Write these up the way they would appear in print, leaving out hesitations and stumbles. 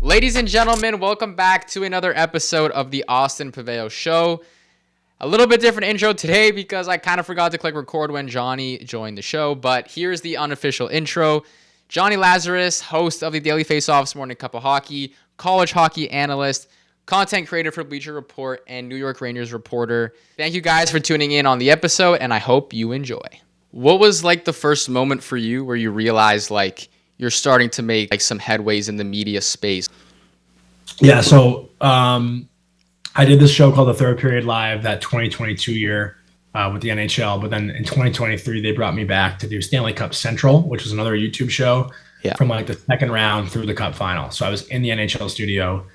Ladies and gentlemen, welcome back to another episode of the Austin Pavao Show. A little bit different intro today because I kind of forgot to click record when Jonny joined the show, but here's the unofficial intro. Jonny Lazarus, host of the Daily Faceoff's Morning Cup of Hockey, college hockey analyst, content creator for Bleacher Report, and New York Rangers reporter. Thank you guys for tuning in on the episode, and I hope you enjoy. What was like the first moment for you where you realized like you're starting to make like some headways in the media space? Yeah, so I did this show called The Third Period Live that 2022 year with the NHL, but then in 2023 they brought me back to do Stanley Cup Central, which was another YouTube show from like the second round through the Cup final. So I was in the NHL studio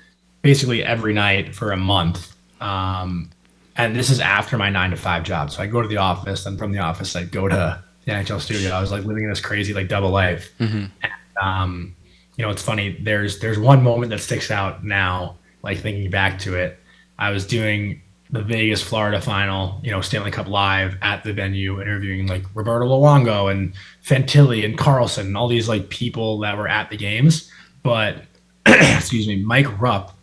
basically every night for a month, and this is after my 9-to-5 job. So I go to the office, and from the office I go to the NHL studio. I was like living in this crazy like double life. And, it's funny. There's one moment that sticks out now, like thinking back to it. I was doing the Vegas, Florida final, Stanley Cup Live at the venue, interviewing like Roberto Luongo and Fantilli and Carlson and all these like people that were at the games. But excuse me, Mike Rupp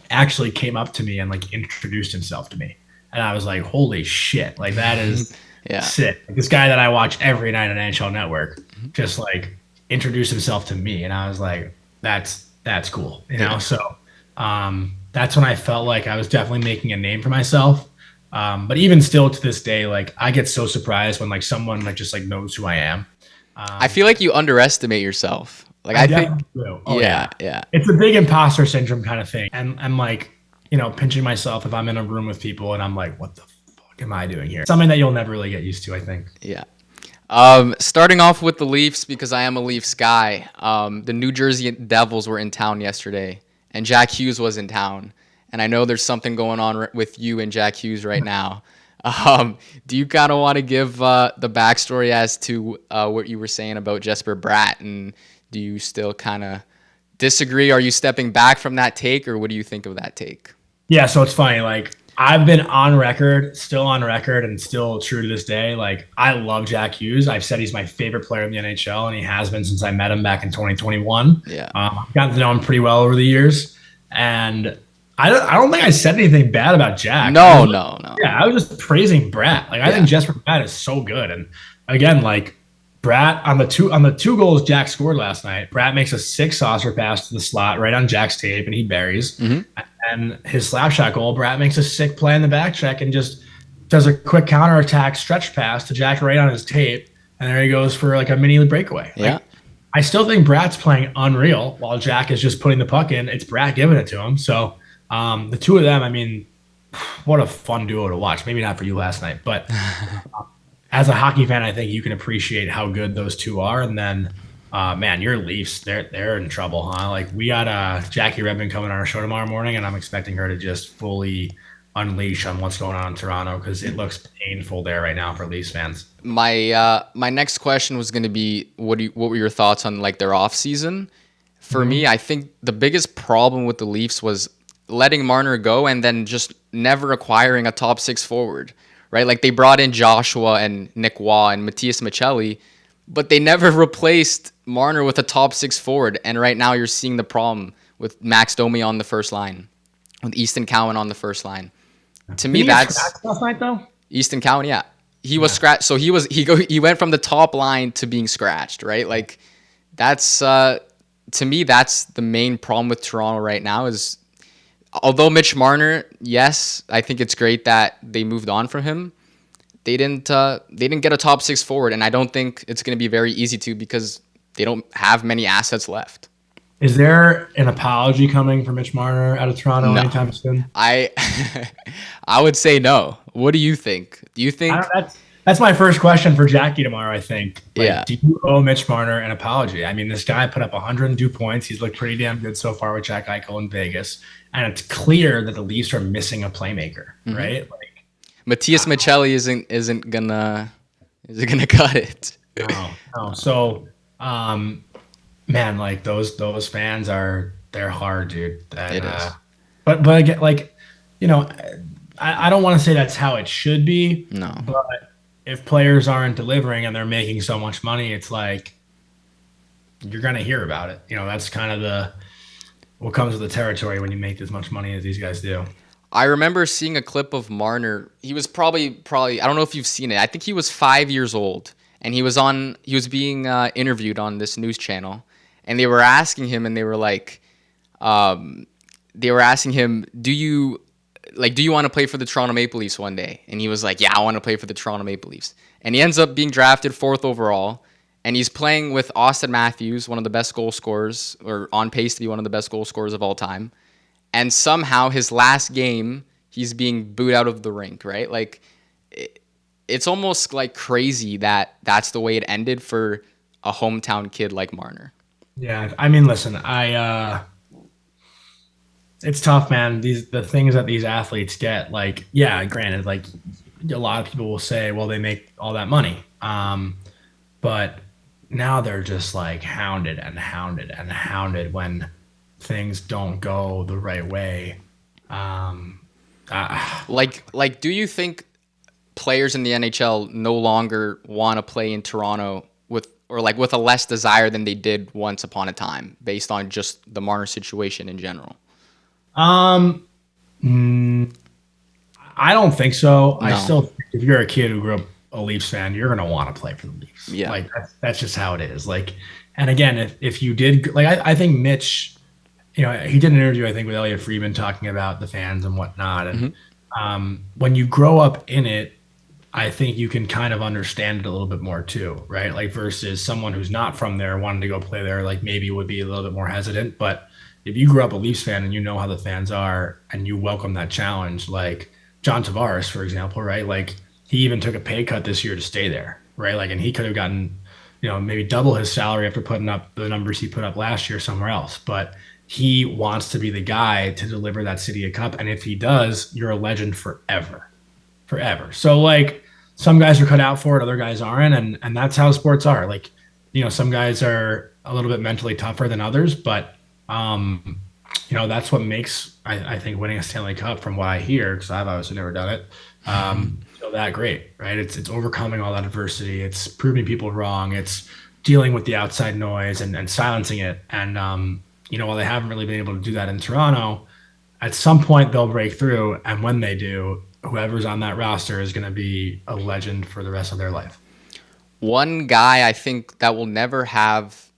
actually came up to me and like introduced himself to me. And I was like, holy shit, like that is sick. Like, this guy that I watch every night on NHL Network just like introduced himself to me. And I was like, that's cool. So that's when I felt like I was definitely making a name for myself. But even still to this day, like I get so surprised when like someone like just like knows who I am. I feel like you underestimate yourself. Like I think, yeah. It's a big imposter syndrome kind of thing. And I'm like, pinching myself if I'm in a room with people and I'm like, what the fuck am I doing here? Something that you'll never really get used to, I think. Yeah. Starting off with the Leafs, because I am a Leafs guy. The New Jersey Devils were in town yesterday, and Jack Hughes was in town. And I know there's something going on with you and Jack Hughes right now. Do you kind of want to give the backstory as to what you were saying about Jesper Bratt? And do you still kind of disagree? Are you stepping back from that take, or what do you think of that take? Yeah, so it's funny. Like, I've been on record, and still true to this day. Like, I love Jack Hughes. I've said he's my favorite player in the NHL, and he has been since I met him back in 2021. Yeah. I've gotten to know him pretty well over the years. And I don't think I said anything bad about Jack. No. Yeah, I was just praising Bratt. Like, I think Jesper Bratt is so good. And again, like, Bratt on the two goals Jack scored last night, Bratt makes a 6 saucer pass to the slot right on Jack's tape, and he buries. And his slap shot goal, Bratt makes a sick play in the back check and just does a quick counterattack stretch pass to Jack right on his tape, and there he goes for like a mini breakaway. Yeah. I still think Bratt's playing unreal while Jack is just putting the puck in. It's Bratt giving it to him. So the two of them, I mean, what a fun duo to watch. Maybe not for you last night, but as a hockey fan, I think you can appreciate how good those two are. And then, man, your Leafs, they're in trouble, huh? Like, we got Jackie Redmond coming on our show tomorrow morning, and I'm expecting her to just fully unleash on what's going on in Toronto because it looks painful there right now for Leafs fans. My next question was going to be, what were your thoughts on like their off season? For me, I think the biggest problem with the Leafs was letting Marner go and then just never acquiring a top 6 forward. Right, like they brought in Joshua and Nick Waugh and Matias Maccelli, but they never replaced Marner with a top 6 forward. And right now you're seeing the problem with Max Domi on the first line, with Easton Cowan on the first line. To me, that's last night though. Easton Cowan, he was scratched. So he went from the top line to being scratched. Right, like that's to me that's the main problem with Toronto right now is. Although Mitch Marner, yes, I think it's great that they moved on from him. They didn't get a top 6 forward, and I don't think it's going to be very easy to because they don't have many assets left. Is there an apology coming from Mitch Marner out of Toronto anytime soon? I would say no. What do you think? Do you think that's my first question for Jackie tomorrow? I think. Like, do you owe Mitch Marner an apology? I mean, this guy put up 102 points. He's looked pretty damn good so far with Jack Eichel in Vegas. And it's clear that the Leafs are missing a playmaker, right? Like Matias Maccelli isn't gonna cut it. No. So, man, like those fans they're hard, dude. It is. But again, like, I don't want to say that's how it should be. No. But if players aren't delivering and they're making so much money, it's like you're gonna hear about it. That's kind of what comes with the territory when you make as much money as these guys do. I remember seeing a clip of Marner. He was probably I don't know if you've seen it. I think he was 5 years old, and he was being interviewed on this news channel, and they were asking him, and um, they were asking him, do you want to play for the Toronto Maple Leafs one day? And he was like, yeah, I want to play for the Toronto Maple Leafs. And he ends up being drafted 4th overall, and he's playing with Austin Matthews, one of the best goal scorers, or on pace to be one of the best goal scorers of all time. And somehow his last game, he's being booed out of the rink, right? Like, it's almost like crazy that that's the way it ended for a hometown kid like Marner. Yeah, I mean, listen, it's tough, man. The things that these athletes get, like, yeah, granted, like a lot of people will say, well, they make all that money, but now they're just like hounded and hounded and hounded when things don't go the right way. Um, Do you think players in the NHL no longer want to play in Toronto with a less desire than they did once upon a time, based on just the Marner situation in general? um, mm, I don't think so. I No. still think if you're a kid who grew up a Leafs fan, you're gonna want to play for the Leafs. Yeah. Like that's just how it is. Like, and again, if you did, like, I think Mitch, he did an interview I think with Elliot Friedman talking about the fans and whatnot. And Hmm. when you grow up in it, I think you can kind of understand it a little bit more too, right? Like versus someone who's not from there wanting to go play there, like maybe would be a little bit more hesitant. But if you grew up a Leafs fan and you know how the fans are and you welcome that challenge, like John Tavares, for example, right? Like he even took a pay cut this year to stay there, right? Like, and he could have gotten, maybe double his salary after putting up the numbers he put up last year somewhere else. But he wants to be the guy to deliver that city a cup. And if he does, you're a legend forever, forever. So like some guys are cut out for it, other guys aren't. And that's how sports are. Like, some guys are a little bit mentally tougher than others, but that's what makes I think winning a Stanley Cup, from what I hear, because I've obviously never done it, that great, right? It's overcoming all that adversity. It's proving people wrong. It's dealing with the outside noise and silencing it. And while they haven't really been able to do that in Toronto, at some point they'll break through, and when they do, whoever's on that roster is going to be a legend for the rest of their life. One guy I think that will never have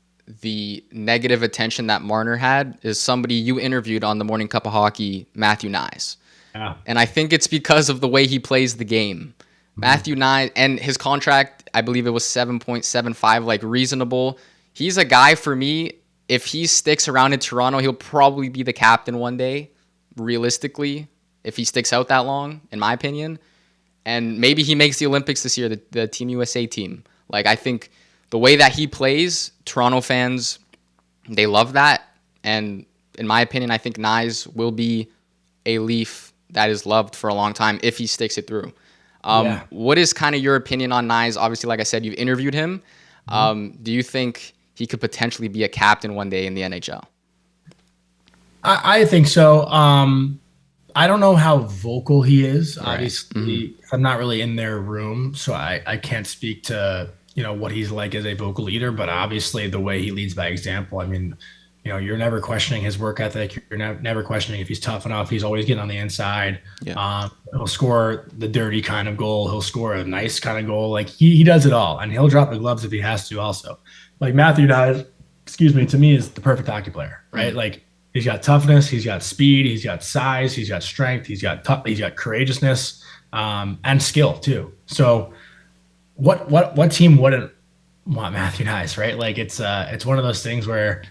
the negative attention that Marner had is somebody you interviewed on the Morning Cup of Hockey, Matthew Nyes. Yeah. And I think it's because of the way he plays the game. Matthew Nyes, and his contract, I believe it was 7.75, like reasonable. He's a guy for me, if he sticks around in Toronto, he'll probably be the captain one day, realistically, if he sticks out that long, in my opinion. And maybe he makes the Olympics this year, the Team USA team. Like, I think the way that he plays, Toronto fans, they love that. And in my opinion, I think Nyes will be a Leaf that is loved for a long time if he sticks it through. Yeah. What is kind of your opinion on Nyes? Obviously, like I said, you've interviewed him. Do you think he could potentially be a captain one day in the NHL? I think so. I don't know how vocal he is. Right. Obviously, I'm not really in their room, so I can't speak to what he's like as a vocal leader. But obviously, the way he leads by example. I mean, you're never questioning his work ethic. You're never questioning if he's tough enough. He's always getting on the inside. Yeah. He'll score the dirty kind of goal. He'll score a nice kind of goal. Like he does it all, and he'll drop the gloves if he has to. Also, like Matthew Nyes, to me is the perfect hockey player, right? Like he's got toughness, he's got speed, he's got size, he's got strength, he's got courageousness, and skill too. So what team wouldn't want Matthew Nyes, right? Like it's one of those things where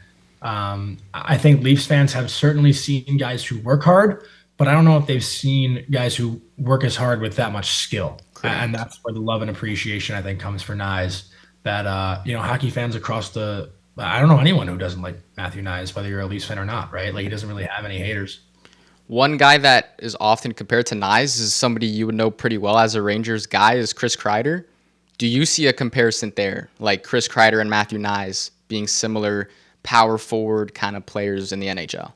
I think Leafs fans have certainly seen guys who work hard, but I don't know if they've seen guys who work as hard with that much skill. Correct. And that's where the love and appreciation I think comes for Nyes. That hockey fans across I don't know anyone who doesn't like Matthew Nyes, whether you're a Leafs fan or not, right? Like he doesn't really have any haters. One guy that is often compared to Nyes is somebody you would know pretty well as a Rangers guy is Chris Kreider. Do you see a comparison there, like Chris Kreider and Matthew Nyes being similar power forward kind of players in the NHL?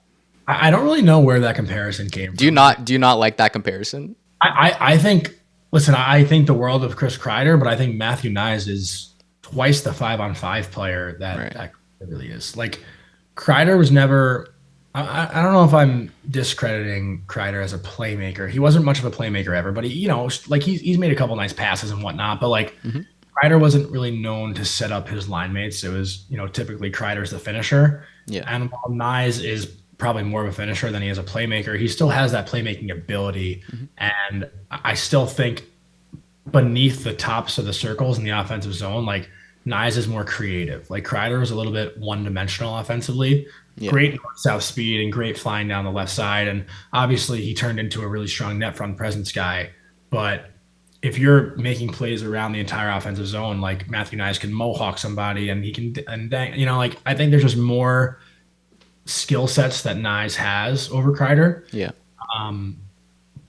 I don't really know where that comparison came from. Do you not like that comparison? I think, listen, I think the world of Chris Kreider, but I think Matthew Nyes is twice the 5-on-5 player that Right. that really is. Like Kreider was never I don't know if I'm discrediting Kreider as a playmaker. He wasn't much of a playmaker ever, but like he's made a couple nice passes and whatnot. But like Hmm. Kreider wasn't really known to set up his line mates. It was, typically Kreider's the finisher. Yeah. And while Nyes is probably more of a finisher than he is a playmaker, he still has that playmaking ability. Hmm. And I still think beneath the tops of the circles in the offensive zone, like Nyes is more creative. Like Kreider is a little bit one dimensional offensively. Yeah. Great north south speed and great flying down the left side. And obviously, he turned into a really strong net front presence guy. But if you're making plays around the entire offensive zone, like Matthew Nyes can mohawk somebody and he can, and dang, like I think there's just more skill sets that Nyes has over Kreider. Yeah.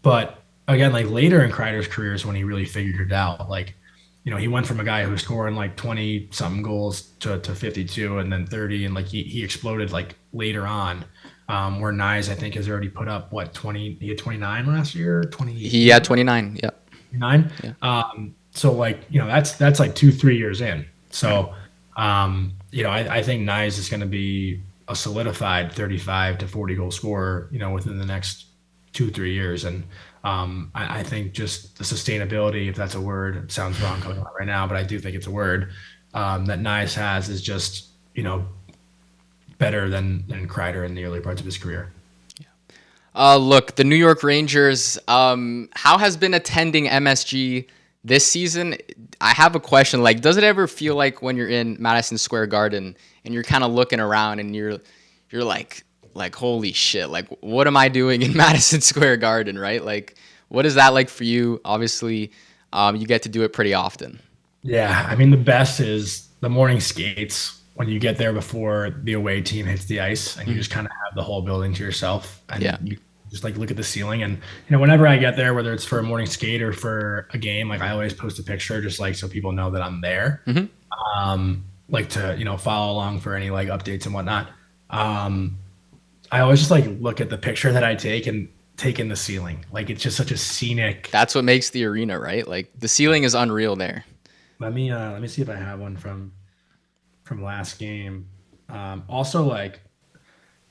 But again, like later in Kreider's career is when he really figured it out. Like, he went from a guy who was scoring like 20 something goals to 52 and then 30. And like he exploded like later on. Where Nyes, I think, has already put up what, 20, he had 29 last year, 20. He had 29. Yeah. 9. Yeah. So like, that's like 2-3 years in. So, I think Nyes is going to be a solidified 35 to 40 goal scorer, within the next 2-3 years. And I think just the sustainability, if that's a word, it sounds wrong coming out right now, but I do think it's a word, that Nyes has is just, better than Kreider in the early parts of his career. Look, the New York Rangers, how has been attending MSG this season? I have a question. Like, does it ever feel like when you're in Madison Square Garden and you're kind of looking around and you're like, holy shit, like, what am I doing in Madison Square Garden, right? Like, what is that like for you? Obviously, you get to do it pretty often. Yeah, I mean, the best is the morning skates when you get there before the away team hits the ice and you just kind of have the whole building to yourself and Yeah. you just like look at the ceiling. And whenever I get there, whether it's for a morning skate or for a game, like I always post a picture just like so people know that I'm there. Hmm. Like to follow along for any like updates and whatnot. I always just like look at the picture that I take and take in the ceiling. Like it's just such a scenic. That's what makes the arena, right? Like, the ceiling is unreal there. Let me see if I have one from last game. Also, like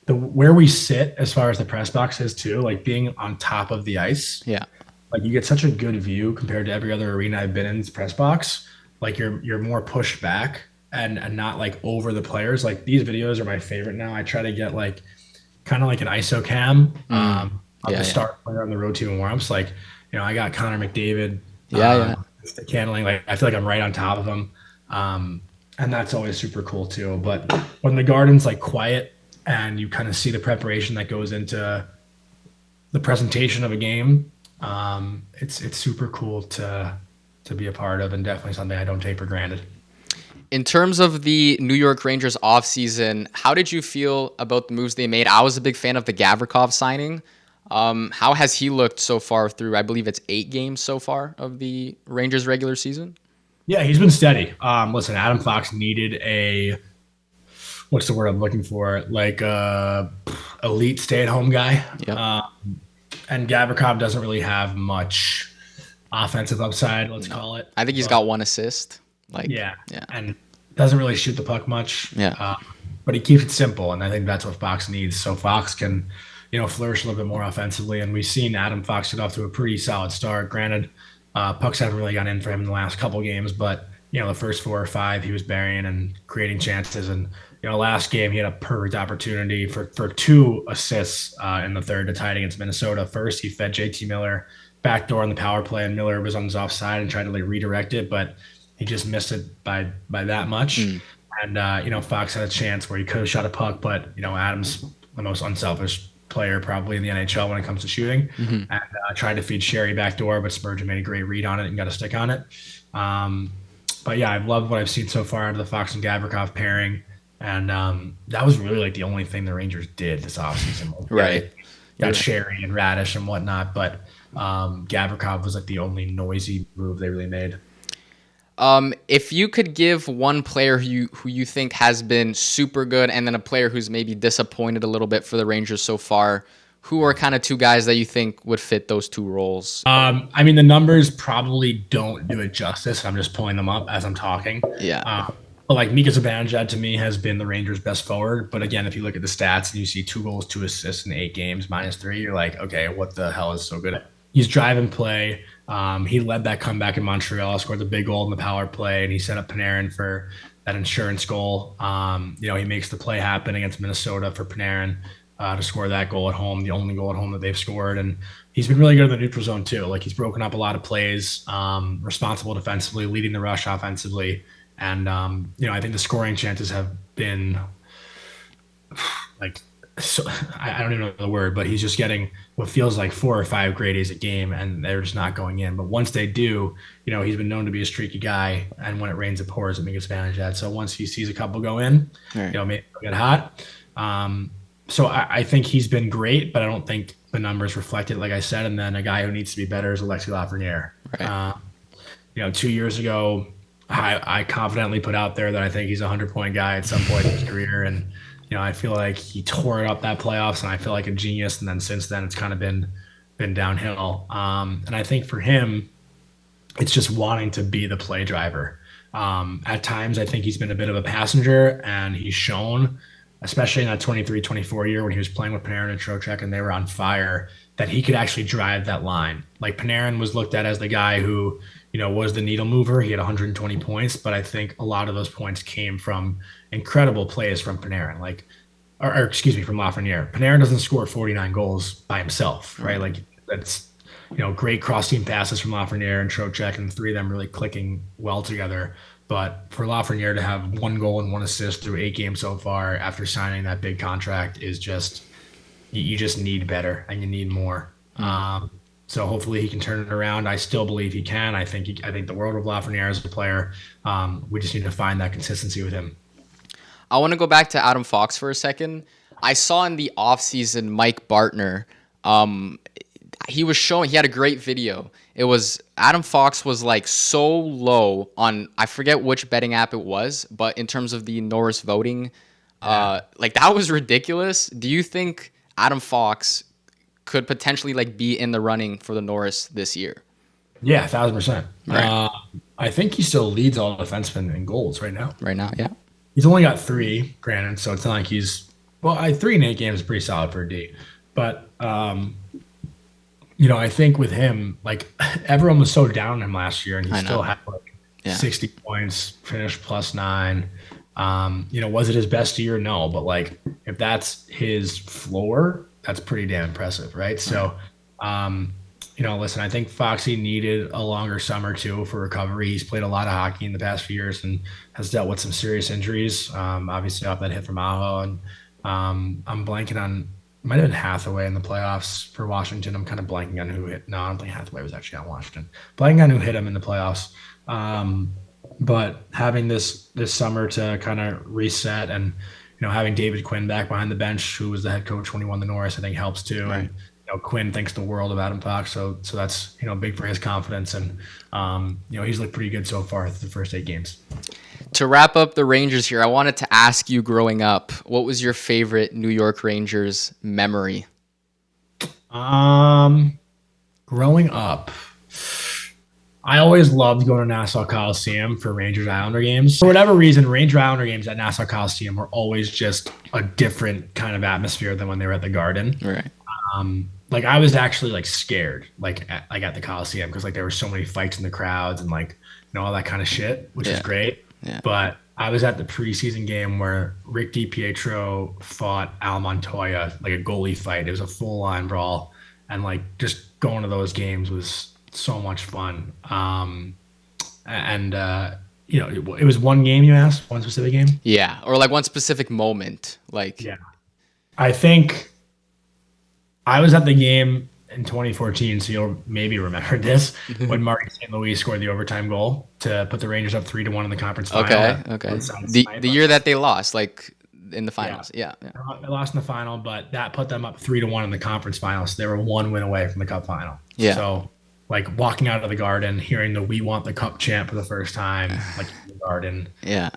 the where we sit as far as the press box is too, like being on top of the ice, Yeah. like you get such a good view compared to every other arena I've been in press box. Like you're more pushed back and not like over the players. Like these videos are my favorite now. I try to get like kind of like an ISO cam of Yeah, the yeah. star player on the road team and warm-ups. Like, I got Connor McDavid, Yeah, yeah. stick handling. Like I feel like I'm right on top of him. And that's always super cool too. But when the garden's like quiet and you kind of see the preparation that goes into the presentation of a game, it's super cool to be a part of and definitely something I don't take for granted. In terms of the New York Rangers offseason, how did you feel about the moves they made? I was a big fan of the Gavrikov signing. How has he looked so far through, I believe it's 8 games so far of the Rangers regular season? Yeah, he's been steady. Listen, Adam Fox needed a what's the word I'm looking for? Like elite stay-at-home guy. Yep. And Gavrikov doesn't really have much offensive upside, let's call it. I think he's got 1 assist. Like, Yeah, yeah. and doesn't really shoot the puck much. Yeah. But he keeps it simple, and I think that's what Fox needs. So Fox can, flourish a little bit more offensively. And we've seen Adam Fox get off to a pretty solid start. Granted, pucks haven't really gone in for him in the last couple games, but the first 4 or 5 he was burying and creating chances. And last game he had a perfect opportunity for 2 assists in the third to tie it against Minnesota. First, he fed JT Miller backdoor on the power play, and Miller was on his offside and tried to like redirect it, but he just missed it by that much. And Fox had a chance where he could have shot a puck, but Adams, the most unselfish player probably in the NHL when it comes to shooting, and tried to feed Sherry backdoor, but Spurgeon made a great read on it and got a stick on it. But yeah, I've loved what I've seen so far out of the Fox and Gavrikov pairing, and that was really like the only thing the Rangers did this offseason. Right. Got Sherry and Radish and whatnot, but Gavrikov was like the only noisy move they really made. If you could give one player who you think has been super good and then a player who's maybe disappointed a little bit for the Rangers so far, who are kind of 2 guys that you think would fit those 2 roles? I mean, the numbers probably don't do it justice. I'm just pulling them up as I'm talking. Yeah. But like Mika Zibanejad to me has been the Rangers' best forward. But again, if you look at the stats and you see 2 goals, 2 assists in 8 games, -3, you're like, okay, what the hell is so good at? He's drive and play. He led that comeback in Montreal, scored the big goal in the power play, and he set up Panarin for that insurance goal. He makes the play happen against Minnesota for Panarin to score that goal at home, the only goal at home that they've scored. And he's been really good in the neutral zone too. Like he's broken up a lot of plays, responsible defensively, leading the rush offensively. And I think the scoring chances have been like so, I don't even know the word, but he's just getting what feels like 4 or 5 great A's a game, and they're just not going in. But once they do, he's been known to be a streaky guy, and when it rains, it pours. It makes advantage of that. So once he sees a couple go in, Right. Maybe he'll get hot. So I think he's been great, but I don't think the numbers reflect it, like I said. And then a guy who needs to be better is Alexis Lafreniere. Right. 2 years ago, I confidently put out there that I think he's a 100-point guy at some point in his career. And, I feel like he tore it up that playoffs, and I feel like a genius. And then since then, it's kind of been downhill. And I think for him, it's just wanting to be the play driver. At times, I think he's been a bit of a passenger, and he's shown, especially in that 23-24 year when he was playing with Panarin and Trocheck and they were on fire, that he could actually drive that line. Like Panarin was looked at as the guy who, was the needle mover. He had 120 points, but I think a lot of those points came from incredible plays from Panarin, from Lafreniere. Panarin doesn't score 49 goals by himself, right? Like that's, great cross-team passes from Lafreniere and Trocheck, and the three of them really clicking well together. But for Lafreniere to have 1 goal and 1 assist through 8 games so far after signing that big contract is just, you just need better and you need more. So hopefully he can turn it around. I still believe he can. I think the world of Lafreniere as a player. We just need to find that consistency with him. I want to go back to Adam Fox for a second. I saw in the offseason Mike Bartner. He had a great video. It was Adam Fox was like so low on, I forget which betting app it was, but in terms of the Norris voting, like that was ridiculous. Do you think Adam Fox could potentially like be in the running for the Norris this year? Yeah, 1,000%. Right. I think he still leads all defensemen in goals right now. Right now, yeah. He's only got 3, granted, so it's not like 3 in 8 games is pretty solid for a D. But I think with him, like everyone was so down on him last year, and he still had 60 points, finished +9. Was it his best year? No, but like if that's his floor, that's pretty damn impressive, right? So, listen, I think Foxy needed a longer summer too for recovery. He's played a lot of hockey in the past few years and has dealt with some serious injuries. Obviously off that hit from Pavao, and I'm blanking on. Might have been Hathaway in the playoffs for Washington. I'm kind of blanking on who hit. No, I don't think Hathaway was actually on Washington. Blanking on who hit him in the playoffs. But having this summer to kind of reset, and having David Quinn back behind the bench, who was the head coach when he won the Norris, I think helps too. Right. And Quinn thinks the world of Adam Fox, so that's big for his confidence, and he's looked pretty good so far through the first 8 games. To wrap up the Rangers here, I wanted to ask you, growing up, what was your favorite New York Rangers memory? Growing up, I always loved going to Nassau Coliseum for Rangers Islander games. For whatever reason, Ranger Islander games at Nassau Coliseum were always just a different kind of atmosphere than when they were at the Garden. Right. Like I was actually like scared, at the Coliseum, because like there were so many fights in the crowds and like all that kind of shit, which is great. Yeah. But I was at the preseason game where Rick DiPietro fought Al Montoya, like a goalie fight. It was a full-on brawl, and like just going to those games was so much fun. It was one game, you asked? One specific game? Yeah, or like one specific moment. Yeah. I think I was at the game in 2014, so you'll maybe remember this, when Marty St. Louis scored the overtime goal to put the Rangers up 3-1 in the conference final. Okay. The year that they lost, like in the finals. Yeah. They lost in the final, but that put them up 3-1 in the conference finals. They were 1 win away from the cup final. Yeah. So like walking out of the Garden, hearing the "We Want the Cup" chant for the first time, like in the Garden. Yeah.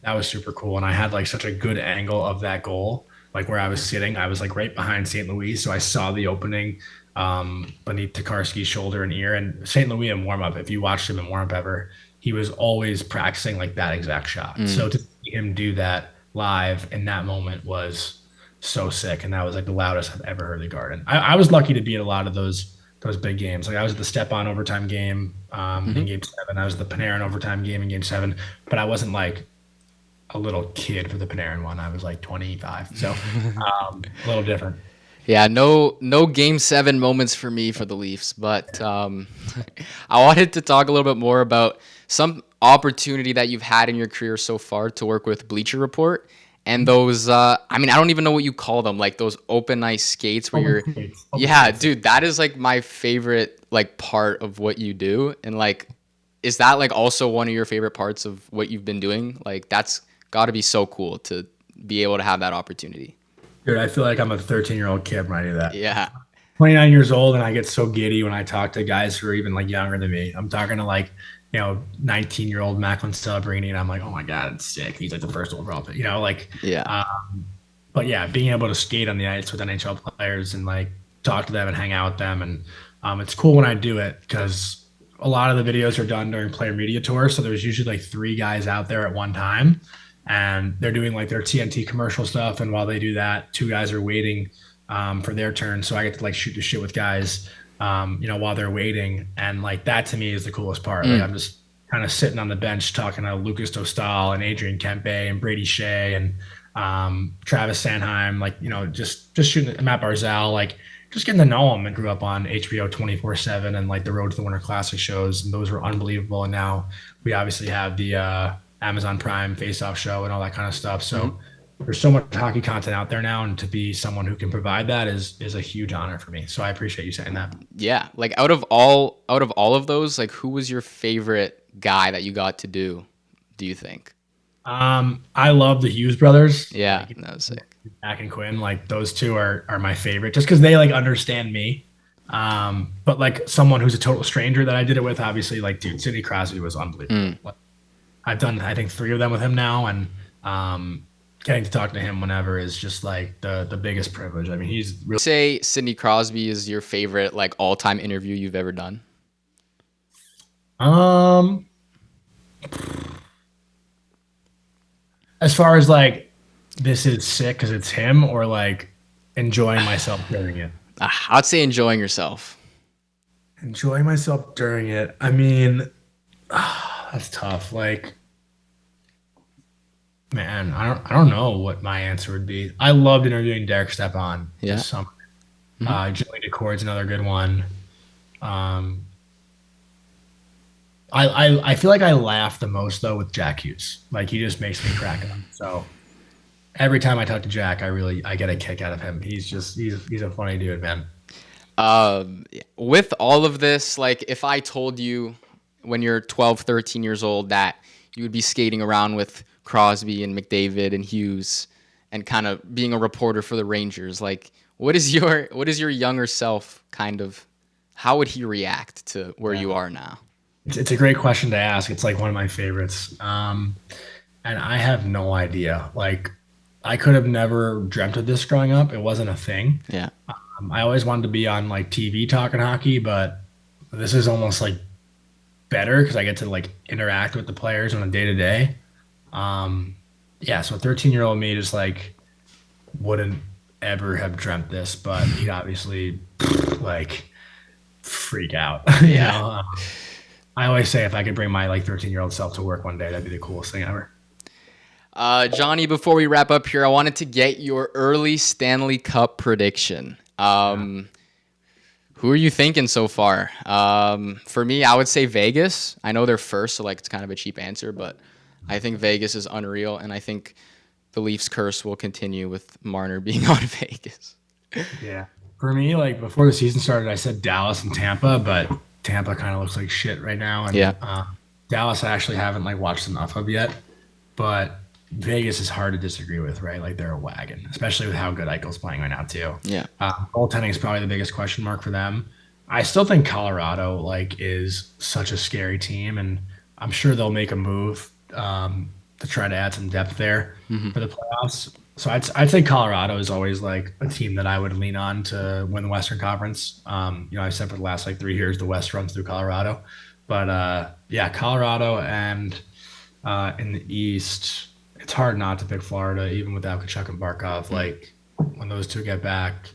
That was super cool. And I had like such a good angle of that goal. Like where I was sitting, I was like right behind St. Louis. So I saw the opening beneath Tokarski's shoulder and ear. And St. Louis in warm-up, if you watched him in warm-up ever, he was always practicing like that exact shot. Mm. So to see him do that live in that moment was so sick, and that was like the loudest I've ever heard the Garden. I was lucky to be at a lot of those big games. Like I was at the Step On overtime game in Hmm. Game 7. I was at the Panarin overtime game in Game 7, but I wasn't like a little kid for the Panarin one. I was like 25, so a little different. Yeah, no game 7 moments for me for the Leafs, but I wanted to talk a little bit more about some opportunity that you've had in your career so far to work with Bleacher Report and those I mean, I don't even know what you call them, like those open ice skates where Open you're skates, open yeah, skates. dude, that is like my favorite like part of what you do. And like is that like also one of your favorite parts of what you've been doing? Like that's got to be so cool to be able to have that opportunity. Dude, I feel like I'm a 13-year-old kid when I do that. Yeah. 29 years old, and I get so giddy when I talk to guys who are even like younger than me. I'm talking to like, 19-year-old Macklin Celebrini, and I'm like, oh my God, it's sick. He's like the first overall pick, like, Yeah. but yeah, being able to skate on the ice with NHL players and like talk to them and hang out with them. And it's cool when I do it because a lot of the videos are done during player media tours. So there's usually like three guys out there at one time and they're doing like their TNT commercial stuff. And while they do that, two guys are waiting for their turn. So I get to like shoot the shit with guys, while they're waiting. And like that to me is the coolest part. Like Mm. I'm just kind of sitting on the bench talking to Lucas Dostal and Adrian Kempe and Brady Shea and Travis Sanheim, like, just shooting Matt Barzal, like just getting to know him, and grew up on HBO 24/7 and like the Road to the Winter Classic shows. And those were unbelievable. And now we obviously have the Amazon Prime Face Off show and all that kind of stuff. So there's so much hockey content out there now. And to be someone who can provide that is a huge honor for me. So I appreciate you saying that. Yeah, like out of all of those, like who was your favorite guy that you got to do you think? I love the Hughes brothers, Yeah, like that was sick. Zach and Quinn. Like those two are my favorite, just because they like understand me. But like someone who's a total stranger that I did it with, obviously, like dude, Sidney Crosby was unbelievable. Mm. Like, I've done I think three of them with him now, and getting to talk to him whenever is just like the biggest privilege. I mean, he's really Say Sidney Crosby is your favorite like all-time interview you've ever done. um as far as like this is sick because it's him, or like enjoying myself during it. I'd say enjoying yourself. Enjoying myself during it. I mean, that's tough. Like, man, I don't know what my answer would be. I loved interviewing Derek Stepan Yeah. this summer. Mhm. Joey DeCord's another good one. Um, I feel like I laugh the most though with Jack Hughes. Like he just makes me crack up. So every time I talk to Jack, I get a kick out of him. He's a funny dude, man. With all of this, like if I told you when you're 12, 13 years old that you would be skating around with Crosby and McDavid and Hughes and kind of being a reporter for the Rangers, like what is your younger self kind of how would he react to where Yeah. you are now? It's a great question to ask. It's like one of my favorites. And I have no idea. Like I could have never dreamt of this growing up. It wasn't a thing. Yeah. I always wanted to be on like TV talking hockey, but this is almost like better because I get to like interact with the players on a day to day. Yeah, so 13-year-old me just like wouldn't ever have dreamt this, but he'd obviously like freak out. Yeah. I always say if I could bring my like 13-year-old self to work one day, that'd be the coolest thing ever. Johnny, before we wrap up here, I wanted to get your early Stanley Cup prediction. Who are you thinking so far? For me, I would say Vegas. I know they're first, so like it's kind of a cheap answer, but I think Vegas is unreal, and I think the Leafs curse will continue with Marner being on Vegas. Yeah. For me, like before the season started, I said Dallas and Tampa, but Tampa kind of looks like shit right now. And Yeah. Dallas, I actually haven't like watched enough of yet, but Vegas is hard to disagree with, right? Like they're a wagon, especially with how good Eichel's playing right now too. Yeah. Goaltending is probably the biggest question mark for them. I still think Colorado like is such a scary team, and I'm sure they'll make a move to try to add some depth there for the playoffs. So I'd say Colorado is always like a team that I would lean on to win the Western Conference. I said for the last like 3 years the West runs through Colorado. But yeah, Colorado and in the East, it's hard not to pick Florida, even without Kachuk and Barkov. Like when those two get back,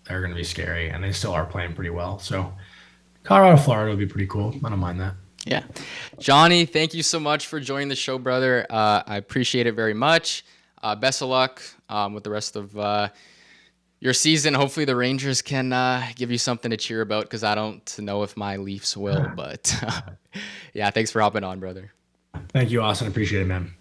they're going to be scary, and they still are playing pretty well. So Colorado, Florida would be pretty cool. I don't mind that. Yeah. Jonny, thank you so much for joining the show, brother. I appreciate it very much. Best of luck with the rest of your season. Hopefully the Rangers can give you something to cheer about, because I don't know if my Leafs will. But yeah, thanks for hopping on, brother. Thank you, Austin. Appreciate it, man.